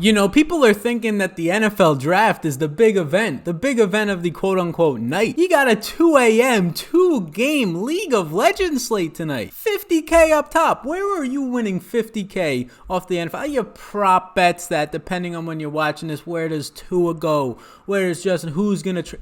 You know, people are thinking that the NFL draft is the big event of the quote-unquote night. You got a 2 a.m., 2-game League of Legends slate tonight. 50K up top. Where are you winning 50K off the NFL? Your prop bets that, depending on when you're watching this, where does Tua go? Where is Justin? Who's going to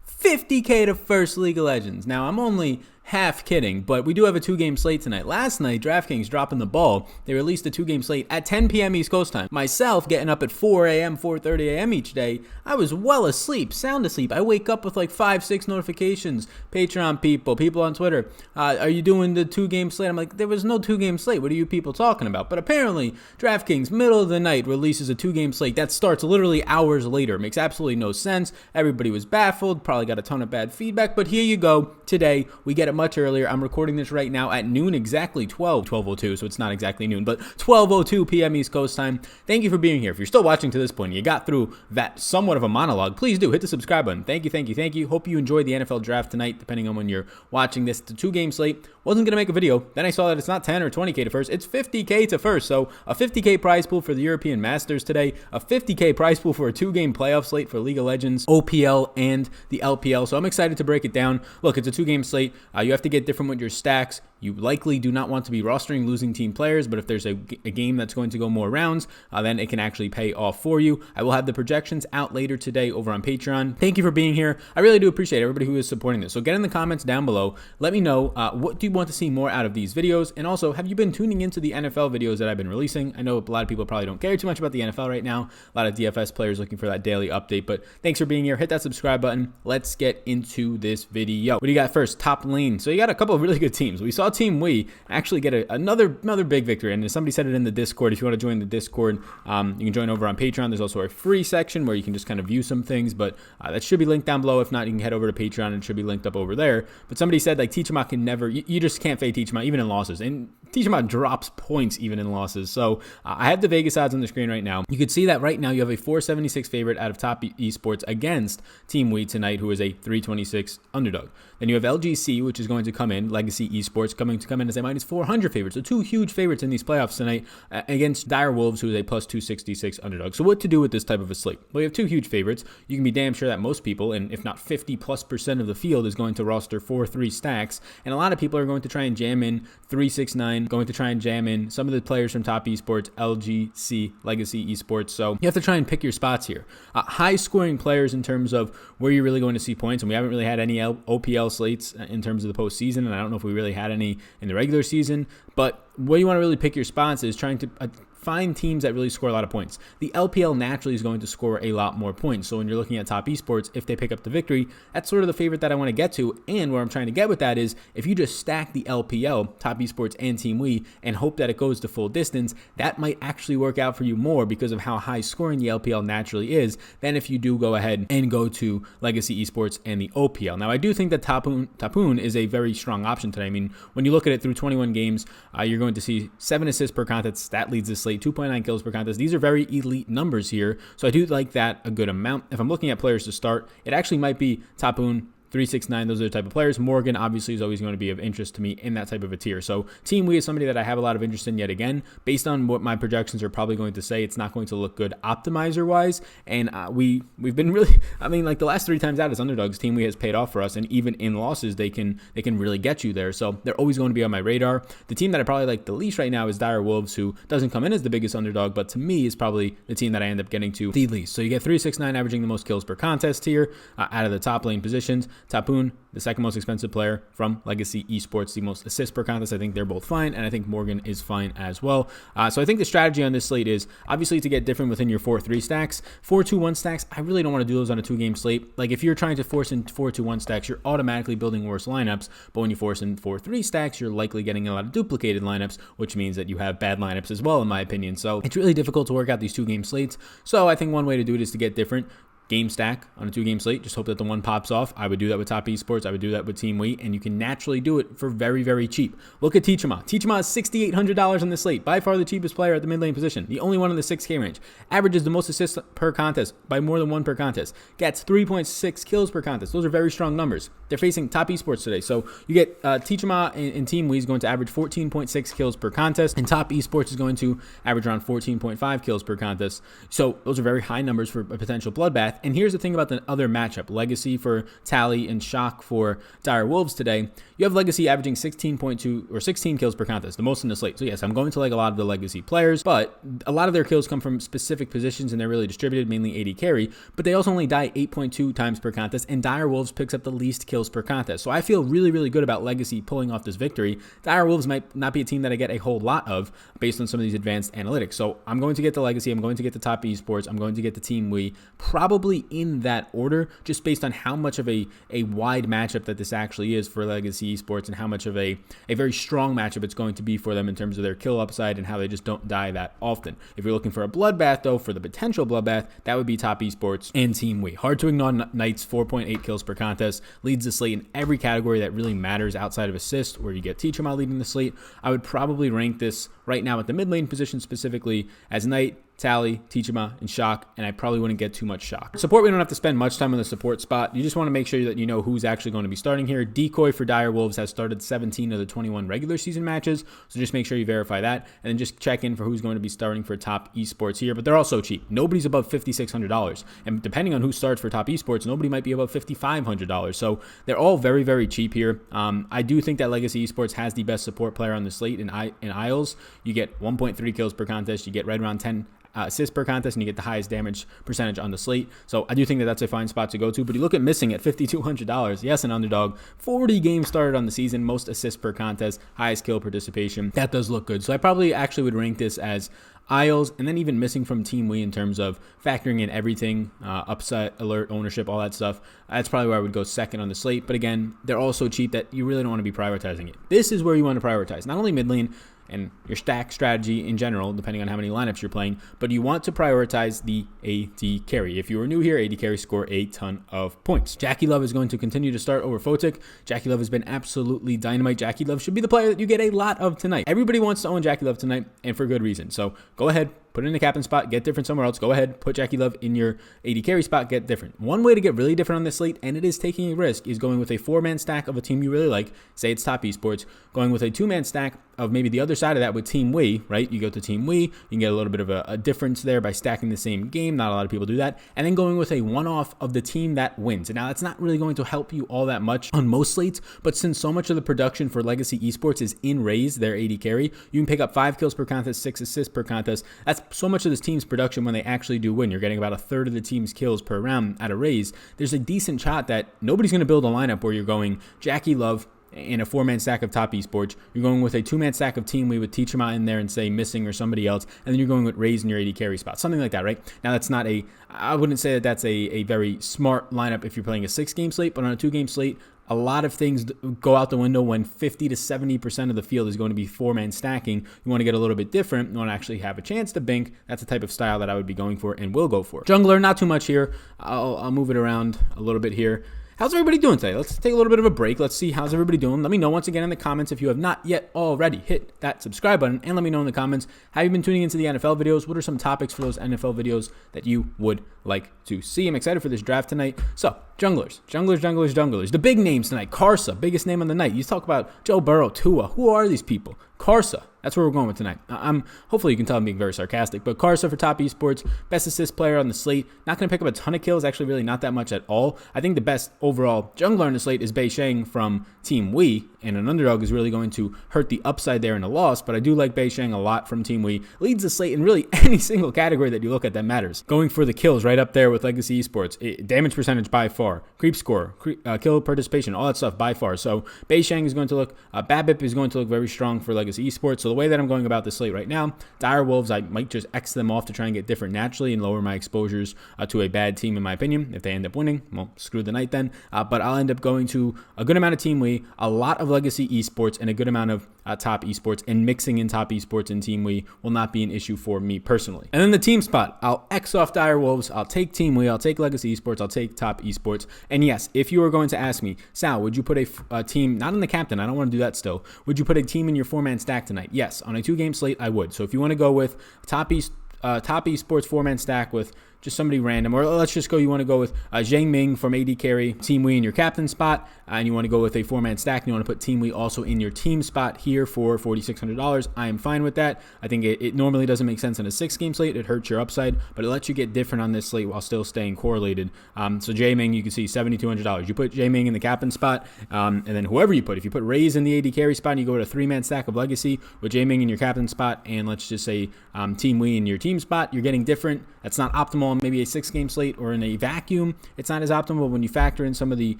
50K to first League of Legends. Now, I'm only half kidding, but we do have a 2-game slate tonight. Last night, DraftKings dropping the ball. They released a 2-game slate at 10 p.m. East Coast time. Myself, getting up at 4 a.m., 4:30 a.m. each day, I was well asleep, sound asleep. I wake up with like 5-6 notifications. Patreon people on Twitter, are you doing the 2-game slate? I'm like, there was no 2-game slate. What are you people talking about? But apparently, DraftKings, middle of the night, releases a 2-game slate that starts literally hours later. Makes absolutely no sense. Everybody was baffled, probably got a ton of bad feedback, but here you go. Today, we get it much earlier. I'm recording this right now at noon, exactly 12:02, so it's not exactly noon, but 12:02 p.m. East Coast time. Thank you for being here. If you're still watching to this point, you got through that somewhat of a monologue, please do hit the subscribe button. Thank you. Hope you enjoyed the NFL draft tonight, depending on when you're watching this. The 2-game slate. Wasn't going to make a video. Then I saw that it's not 10 or 20K to first. It's 50K to first. So a 50K prize pool for the European Masters today. A 50K prize pool for a 2-game playoff slate for League of Legends, OPL, and the LPL. So I'm excited to break it down. Look, it's a 2-game slate. You have to get different with your stacks. You likely do not want to be rostering losing team players, but if there's a game that's going to go more rounds, then it can actually pay off for you. I will have the projections out later today over on Patreon. Thank you for being here. I really do appreciate everybody who is supporting this. So get in the comments down below. Let me know what do you want to see more out of these videos, and also have you been tuning into the NFL videos that I've been releasing? I know a lot of people probably don't care too much about the NFL right now. A lot of DFS players looking for that daily update, but thanks for being here. Hit that subscribe button. Let's get into this video. What do you got first? Top lane. So you got a couple of really good teams. We saw Team Wii actually get another big victory, and somebody said it in the Discord. If you want to join the Discord, you can join over on Patreon. There's also a free section where you can just kind of view some things, but that should be linked down below. If not, you can head over to Patreon and it should be linked up over there. But somebody said like Teachama can never, you just can't fade Teachama even in losses, and Teachama drops points even in losses. So I have the Vegas odds on the screen right now. You can see that right now you have a 476 favorite out of Top Esports against Team Wii tonight, who is a 326 underdog. Then you have LGC, which is going to come in, Legacy Esports, coming in as a minus 400 favorite. So 2 huge favorites in these playoffs tonight against Dire Wolves, who is a plus 266 underdog. So what to do with this type of a slate? Well, you have 2 huge favorites. You can be damn sure that most people, and if not 50+% of the field, is going to roster 4-3 stacks. And a lot of people are going to try and jam in 369, going to try and jam in some of the players from Top Esports, LGC, Legacy Esports. So you have to try and pick your spots here. High scoring players in terms of where you're really going to see points. And we haven't really had any OPL slates in terms of the postseason. And I don't know if we really had any in the regular season, but where you want to really pick your spots is trying to find teams that really score a lot of points. The LPL naturally is going to score a lot more points. So when you're looking at Top Esports, if they pick up the victory, that's sort of the favorite that I want to get to. And where I'm trying to get with that is if you just stack the LPL, Top Esports and Team Wii, and hope that it goes to full distance, that might actually work out for you more because of how high scoring the LPL naturally is than if you do go ahead and go to Legacy Esports and the OPL. Now, I do think that Tapoon is a very strong option today. I mean, when you look at it through 21 games, you're going to see 7 assists per contest. That leads the slate. 2.9 kills per contest. These are very elite numbers here, so I do like that a good amount. If I'm looking at players to start, it actually might be Tapoon, 369, those are the type of players. Morgan obviously is always going to be of interest to me in that type of a tier. So Team Wii is somebody that I have a lot of interest in yet again. Based on what my projections are probably going to say, it's not going to look good optimizer-wise. And we've been really, I mean, like the last 3 times out as underdogs, Team Wii has paid off for us. And even in losses, they can really get you there. So they're always going to be on my radar. The team that I probably like the least right now is Dire Wolves, who doesn't come in as the biggest underdog, but to me is probably the team that I end up getting to the least. So you get 369 averaging the most kills per contest here out of the top lane positions. Tapoon, the second most expensive player from Legacy Esports, the most assists per contest. I think they're both fine, and I think Morgan is fine as well. So I think the strategy on this slate is obviously to get different within your 4-3 stacks. 4-2-1 stacks, I really don't want to do those on a 2-game slate. Like if you're trying to force in 4-2-1 stacks, you're automatically building worse lineups, but when you force in 4-3 stacks, you're likely getting a lot of duplicated lineups, which means that you have bad lineups as well, in my opinion. So it's really difficult to work out these 2-game slates. So I think one way to do it is to get different. game stack on a 2-game slate. Just hope that the one pops off. I would do that with Top Esports. I would do that with Team Wheat, and you can naturally do it for very, very cheap. Look at Tichama. Tichama is $6,800 on the slate. By far the cheapest player at the mid lane position. The only one in the 6K range. Averages the most assists per contest by more than one per contest. Gets 3.6 kills per contest. Those are very strong numbers. They're facing Top Esports today. So you get Tichama in Team Wheat is going to average 14.6 kills per contest, and Top Esports is going to average around 14.5 kills per contest. So those are very high numbers for a potential bloodbath. And here's the thing about the other matchup. Legacy for Tally and Shock for Dire Wolves today. You have Legacy averaging 16.2 or 16 kills per contest, the most in the slate. So yes, I'm going to like a lot of the Legacy players, but a lot of their kills come from specific positions and they're really distributed, mainly AD carry, but they also only die 8.2 times per contest, and Dire Wolves picks up the least kills per contest. So I feel really, really good about Legacy pulling off this victory. Dire Wolves might not be a team that I get a whole lot of based on some of these advanced analytics. So I'm going to get the Legacy, I'm going to get the Top Esports, I'm going to get the Team Wii, probably in that order, just based on how much of a wide matchup that this actually is for Legacy Esports and how much of a very strong matchup it's going to be for them in terms of their kill upside and how they just don't die that often. If you're looking for a bloodbath, though, for the potential bloodbath, that would be Top Esports and Team Wii. Hard to ignore Knights, 4.8 kills per contest, leads the slate in every category that really matters outside of assist, where you get Tichama leading the slate. I would probably rank this right now at the mid lane position specifically as Knight, Tally, Tichama, and Shock, and I probably wouldn't get too much Shock. Support, we don't have to spend much time on the support spot. You just want to make sure that you know who's actually going to be starting here. Decoy for Dire Wolves has started 17 of the 21 regular season matches, so just make sure you verify that, and then just check in for who's going to be starting for Top Esports here, but they're also cheap. Nobody's above $5,600, and depending on who starts for Top Esports, nobody might be above $5,500, so they're all very, very cheap here. I do think that Legacy Esports has the best support player on the slate in Isles. You get 1.3 kills per contest, you get right around 10 assists per contest, and you get the highest damage percentage on the slate. So I do think that that's a fine spot to go to, but you look at missing at $5,200. Yes, an underdog. 40 games started on the season, most assists per contest, highest kill participation. That does look good. So I probably actually would rank this as Isles, and then even missing from Team Wii in terms of factoring in everything, upset, alert, ownership, all that stuff. That's probably where I would go second on the slate. But again, they're all so cheap that you really don't want to be prioritizing it. This is where you want to prioritize, not only mid lane and your stack strategy in general, depending on how many lineups you're playing, but you want to prioritize the AD carry. If you are new here, AD carry score a ton of points. Jackie Love is going to continue to start over Photic. Jackie Love has been absolutely dynamite. Jackie Love should be the player that you get a lot of tonight. Everybody wants to own Jackie Love tonight, and for good reason. So go ahead, put it in the captain spot, get different somewhere else. Go ahead, put Jackie Love in your AD carry spot, get different. One way to get really different on this slate, and it is taking a risk, is going with a 4-man stack of a team you really like, say it's Top Esports, going with a 2-man stack of maybe the other side of that with Team Wii, right? You go to Team Wii, you can get a little bit of a difference there by stacking the same game. Not a lot of people do that. And then going with a one-off of the team that wins. And now that's not really going to help you all that much on most slates, but since so much of the production for Legacy Esports is in Raze, their AD carry, you can pick up 5 kills per contest, 6 assists per contest. That's so much of this team's production when they actually do win. You're getting about a third of the team's kills per round out of Raze. There's a decent shot that nobody's going to build a lineup where you're going Jackie Love in a 4-man stack of Top Esports. You're going with a 2-man stack of Team Wii with Tichama in there and say missing or somebody else, and then you're going with Raze in your AD carry spot, something like that, right? Now that's not I wouldn't say that that's a very smart lineup if you're playing a 6-game slate, but on a 2-game slate, a lot of things go out the window when 50 to 70% of the field is going to be 4-man stacking. You want to get a little bit different. You want to actually have a chance to bink. That's the type of style that I would be going for and will go for. Jungler, not too much here. I'll move it around a little bit here. How's everybody doing today? Let's take a little bit of a break. Let's see how's everybody doing. Let me know once again in the comments if you have not yet already hit that subscribe button, and let me know in the comments, have you been tuning into the NFL videos? What are some topics for those NFL videos that you would like to see? I'm excited for this draft tonight. So, junglers. The big names tonight. Karsa, biggest name on the night. You talk about Joe Burrow, Tua. Who are these people? Karsa. That's where we're going with tonight. Hopefully you can tell I'm being very sarcastic, but Karsa for Top Esports, best assist player on the slate. Not going to pick up a ton of kills, actually really not that much at all. I think the best overall jungler on the slate is Bei Sheng from Team Wii, and an underdog is really going to hurt the upside there in a loss, but I do like Bei Sheng a lot from Team Wii. Leads the slate in really any single category that you look at that matters. Going for the kills right up there with Legacy Esports. Damage percentage by far. Creep score, kill participation, all that stuff by far. So Bei Sheng is going to look, Babip is going to look very strong for Legacy Esports. So the way that I'm going about this slate right now, Dire Wolves, I might just X them off to try and get different naturally and lower my exposures to a bad team, in my opinion. If they end up winning, well, screw the night then. But I'll end up going to a good amount of Team Wii, a lot of Legacy Esports, and a good amount of top esports, and mixing in top esports and Team Wii will not be an issue for me personally. And then the team spot, I'll X off Dire Wolves, I'll take Team Wii, I'll take Legacy Esports, I'll take top esports. And yes, if you are going to ask me, Sal, would you put a team, not in the captain, I don't want to do that still, would you put a team in your 4-man stack tonight? Yes, on a 2-game slate, I would. So if you want to go with top esports 4-man stack with just somebody random, or let's just go, you want to go with Zhang Ming from AD carry, Team Wii in your captain spot, and you want to go with a 4-man stack, and you want to put Team Wii also in your team spot here for $4,600. I am fine with that. I think it normally doesn't make sense in a 6-game slate. It hurts your upside, but it lets you get different on this slate while still staying correlated. So Zhang Ming, you can see $7,200. You put Zhang Ming in the captain spot, and then whoever you put, if you put Raze in the AD carry spot, and you go to a 3-man stack of Legacy with Zhang Ming in your captain spot, and let's just say Team Wii in your team spot, you're getting different. That's not optimal on maybe a 6-game slate, or in a vacuum, it's not as optimal. When you factor in some of the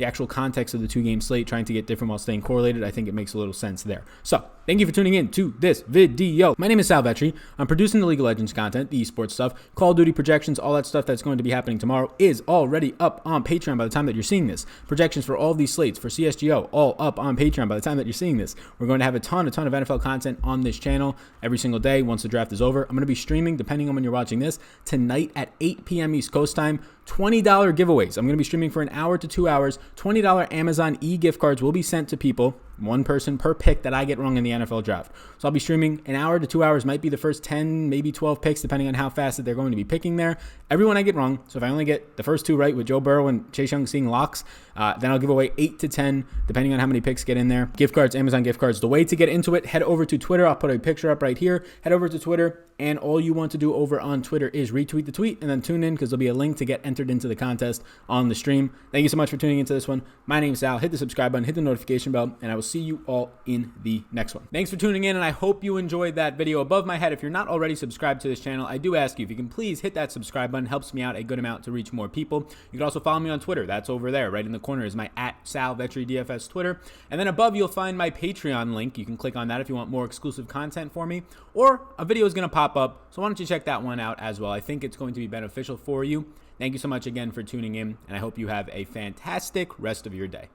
actual context of the 2-game slate, trying to get different while staying correlated, I think it makes a little sense there. So thank you for tuning in to this video. My name is Sal Vetri. I'm producing the League of Legends content, the esports stuff, Call of Duty projections, all that stuff that's going to be happening tomorrow is already up on Patreon by the time that you're seeing this. Projections for all these slates for CSGO, all up on Patreon by the time that you're seeing this. We're going to have a ton of NFL content on this channel every single day once the draft is over. I'm going to be streaming, depending on when you're watching this, tonight at 8 p.m. East Coast time, $20 giveaways. I'm going to be streaming for an hour to 2 hours. $20 Amazon e-gift cards will be sent to people, one person per pick that I get wrong in the NFL draft. So I'll be streaming an hour to 2 hours, might be the first 10, maybe 12 picks, depending on how fast that they're going to be picking there. Everyone I get wrong. So if I only get the first 2 right with Joe Burrow and Chase Young seeing locks, then I'll give away 8 to 10, depending on how many picks get in there. Gift cards, Amazon gift cards. The way to get into it, head over to Twitter. I'll put a picture up right here. Head over to Twitter, and all you want to do over on Twitter is retweet the tweet and then tune in, because there'll be a link to get entered into the contest on the stream. Thank you so much for tuning into this one. My name's Sal. Hit the subscribe button, hit the notification bell, and I will see you all in the next one. Thanks for tuning in, and I hope you enjoyed that video. Above my head, if you're not already subscribed to this channel, I do ask you if you can please hit that subscribe button. Helps me out a good amount to reach more people. You can also follow me on Twitter. That's over there. Right in the corner is my @SalVetriDFS Twitter. And then above, you'll find my Patreon link. You can click on that if you want more exclusive content for me, or a video is going to pop up. So why don't you check that one out as well? I think it's going to be beneficial for you. Thank you so much again for tuning in, and I hope you have a fantastic rest of your day.